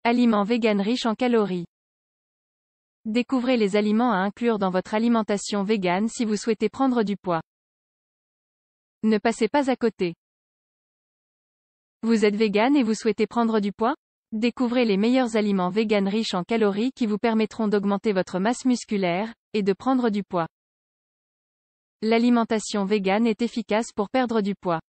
Aliments véganes riches en calories. Découvrez les aliments à inclure dans votre alimentation végane si vous souhaitez prendre du poids. Ne passez pas à côté. Vous êtes végane et vous souhaitez prendre du poids? Découvrez les meilleurs aliments véganes riches en calories qui vous permettront d'augmenter votre masse musculaire, et de prendre du poids. L'alimentation végane est efficace pour perdre du poids.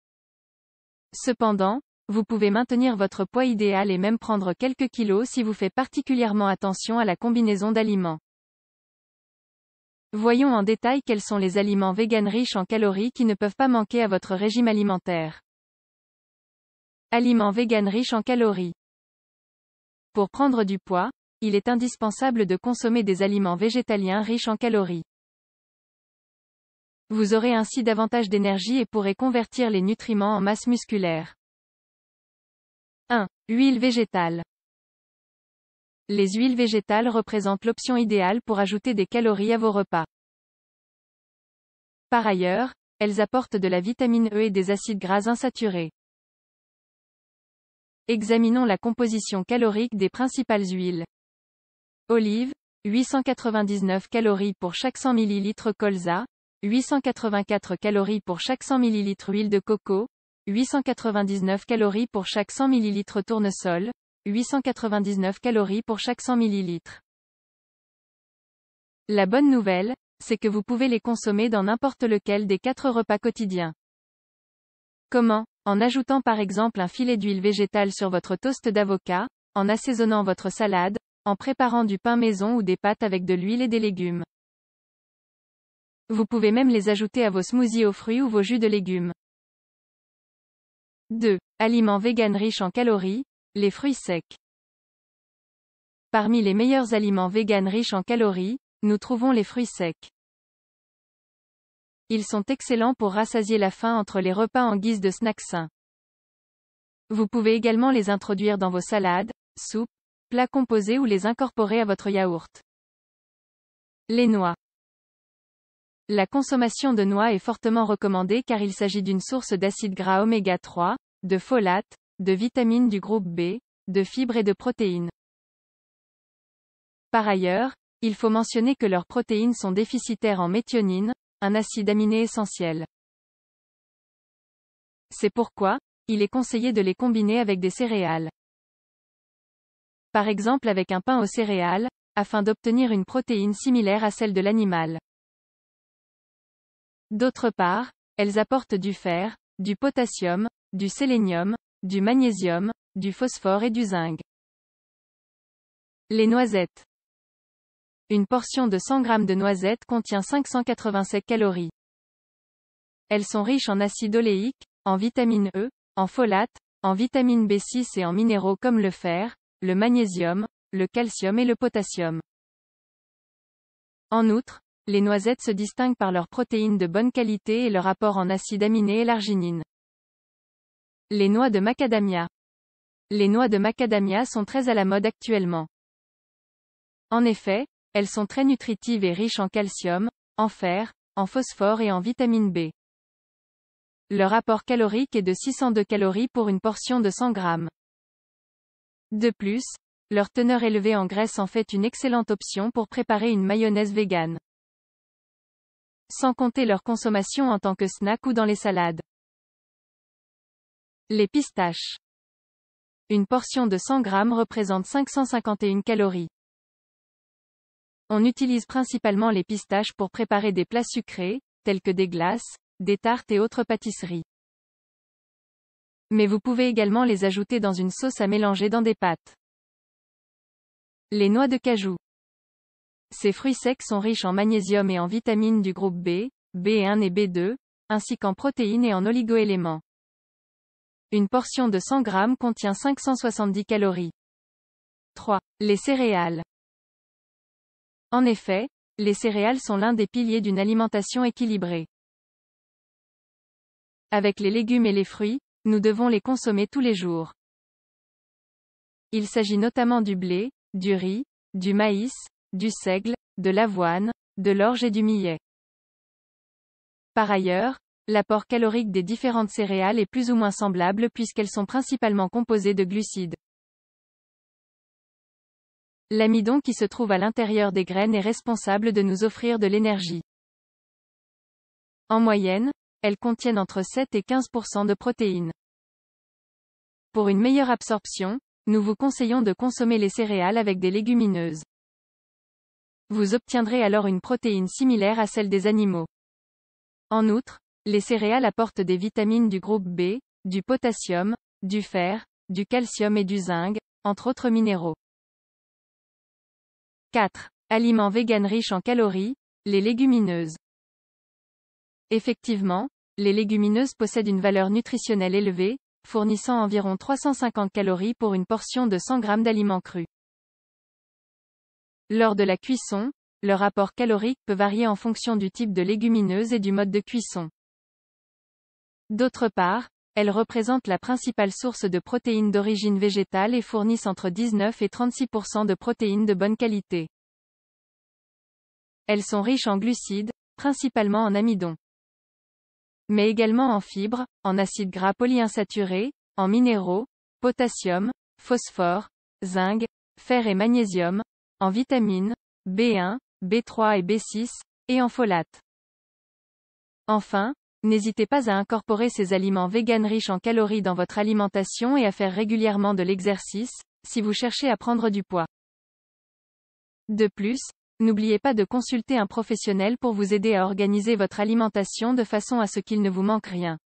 Cependant, vous pouvez maintenir votre poids idéal et même prendre quelques kilos si vous faites particulièrement attention à la combinaison d'aliments. Voyons en détail quels sont les aliments véganes riches en calories qui ne peuvent pas manquer à votre régime alimentaire. Aliments véganes riches en calories. Pour prendre du poids, il est indispensable de consommer des aliments végétaliens riches en calories. Vous aurez ainsi davantage d'énergie et pourrez convertir les nutriments en masse musculaire. 1. Huile végétale. Les huiles végétales représentent l'option idéale pour ajouter des calories à vos repas. Par ailleurs, elles apportent de la vitamine E et des acides gras insaturés. Examinons la composition calorique des principales huiles. Olive, 899 calories pour chaque 100 ml. Colza, 884 calories pour chaque 100 ml. Huile de coco, 899 calories pour chaque 100 ml. Tournesol, 899 calories pour chaque 100 ml. La bonne nouvelle, c'est que vous pouvez les consommer dans n'importe lequel des 4 repas quotidiens. Comment? En ajoutant par exemple un filet d'huile végétale sur votre toast d'avocat, en assaisonnant votre salade, en préparant du pain maison ou des pâtes avec de l'huile et des légumes. Vous pouvez même les ajouter à vos smoothies aux fruits ou vos jus de légumes. 2. Aliments véganes riches en calories, les fruits secs. Parmi les meilleurs aliments véganes riches en calories, nous trouvons les fruits secs. Ils sont excellents pour rassasier la faim entre les repas en guise de snack sain. Vous pouvez également les introduire dans vos salades, soupes, plats composés ou les incorporer à votre yaourt. Les noix. La consommation de noix est fortement recommandée car il s'agit d'une source d'acides gras oméga 3, de folates, de vitamines du groupe B, de fibres et de protéines. Par ailleurs, il faut mentionner que leurs protéines sont déficitaires en méthionine, un acide aminé essentiel. C'est pourquoi, il est conseillé de les combiner avec des céréales. Par exemple avec un pain aux céréales, afin d'obtenir une protéine similaire à celle de l'animal. D'autre part, elles apportent du fer, du potassium, du sélénium, du magnésium, du phosphore et du zinc. Les noisettes. Une portion de 100 g de noisettes contient 587 calories. Elles sont riches en acide oléique, en vitamine E, en folate, en vitamine B6 et en minéraux comme le fer, le magnésium, le calcium et le potassium. En outre, les noisettes se distinguent par leurs protéines de bonne qualité et leur apport en acides aminés et l'arginine. Les noix de macadamia. Les noix de macadamia sont très à la mode actuellement. En effet, elles sont très nutritives et riches en calcium, en fer, en phosphore et en vitamine B. Leur apport calorique est de 602 calories pour une portion de 100 g. De plus, leur teneur élevée en graisse en fait une excellente option pour préparer une mayonnaise végane. Sans compter leur consommation en tant que snack ou dans les salades. Les pistaches. Une portion de 100 g représente 551 calories. On utilise principalement les pistaches pour préparer des plats sucrés, tels que des glaces, des tartes et autres pâtisseries. Mais vous pouvez également les ajouter dans une sauce à mélanger dans des pâtes. Les noix de cajou. Ces fruits secs sont riches en magnésium et en vitamines du groupe B, B1 et B2, ainsi qu'en protéines et en oligoéléments. Une portion de 100 g contient 570 calories. 3. Les céréales. En effet, les céréales sont l'un des piliers d'une alimentation équilibrée. Avec les légumes et les fruits, nous devons les consommer tous les jours. Il s'agit notamment du blé, du riz, du maïs, du seigle, de l'avoine, de l'orge et du millet. Par ailleurs, l'apport calorique des différentes céréales est plus ou moins semblable puisqu'elles sont principalement composées de glucides. L'amidon qui se trouve à l'intérieur des graines est responsable de nous offrir de l'énergie. En moyenne, elles contiennent entre 7 et 15% de protéines. Pour une meilleure absorption, nous vous conseillons de consommer les céréales avec des légumineuses. Vous obtiendrez alors une protéine similaire à celle des animaux. En outre, les céréales apportent des vitamines du groupe B, du potassium, du fer, du calcium et du zinc, entre autres minéraux. 4. Aliments véganes riches en calories, les légumineuses. Effectivement, les légumineuses possèdent une valeur nutritionnelle élevée, fournissant environ 350 calories pour une portion de 100 g d'aliments crus. Lors de la cuisson, leur apport calorique peut varier en fonction du type de légumineuse et du mode de cuisson. D'autre part, elles représentent la principale source de protéines d'origine végétale et fournissent entre 19 et 36% de protéines de bonne qualité. Elles sont riches en glucides, principalement en amidon, mais également en fibres, en acides gras polyinsaturés, en minéraux, potassium, phosphore, zinc, fer et magnésium, en vitamines, B1, B3 et B6, et en folates. Enfin, n'hésitez pas à incorporer ces aliments véganes riches en calories dans votre alimentation et à faire régulièrement de l'exercice, si vous cherchez à prendre du poids. De plus, n'oubliez pas de consulter un professionnel pour vous aider à organiser votre alimentation de façon à ce qu'il ne vous manque rien.